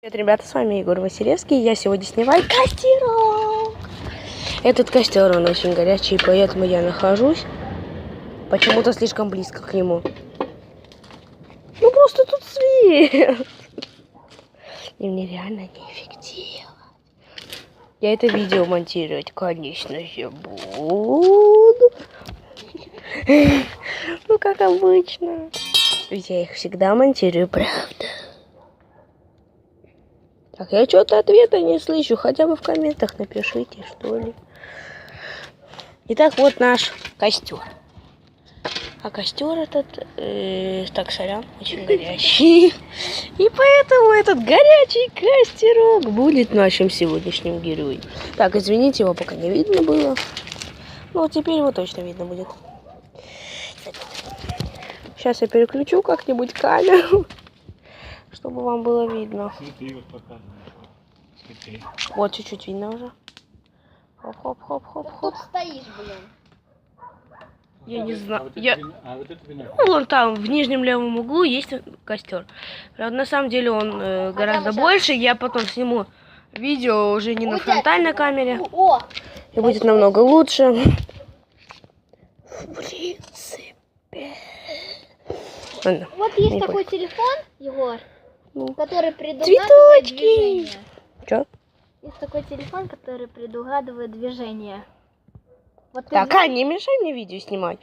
Привет, ребята, с вами Егор Василевский. Я сегодня снимаю костерок. Этот костер, он очень горячий, поэтому я нахожусь почему-то слишком близко к нему. Ну просто тут свет. И мне реально неэффективно. Я это видео монтировать, конечно же, буду. Ну, как обычно. Ведь я их всегда монтирую, правда. Так, я что-то ответа не слышу. Хотя бы в комментах напишите, что ли. Итак, вот наш костер. А костер этот, так, сорян, очень горячий. И поэтому этот горячий костерок будет нашим сегодняшним героем. Так, извините, его пока не видно было. Ну, вот теперь его точно видно будет. Сейчас я переключу как-нибудь камеру, чтобы вам было видно. Вот чуть-чуть видно уже. Хоп-хоп-хоп-хоп-хоп. Тут стоишь, блин. Я не знаю. Ну, вон там, в нижнем левом углу есть костер. Правда, на самом деле он гораздо больше. Я потом сниму видео уже не на фронтальной камере. О! И будет намного лучше. В принципе. Ладно, Вот есть не такой понял. телефон, Егор, Ну. который предугадывает Цветочки! движение. Чё? Есть такой телефон, который предугадывает движение. Вот ты Так, взял- не мешай мне видео снимать.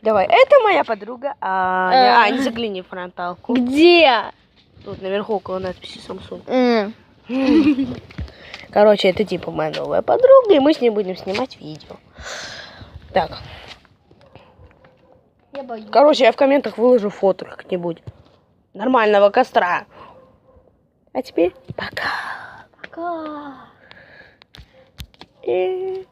Давай, это моя подруга. Не загляни в фронталку. Где? Тут наверху около надписи Samsung. Короче, это типа моя новая подруга, и мы с ней будем снимать видео. Так, Я боюсь. короче, я в комментах выложу фото как-нибудь нормального костра. А теперь пока. Пока.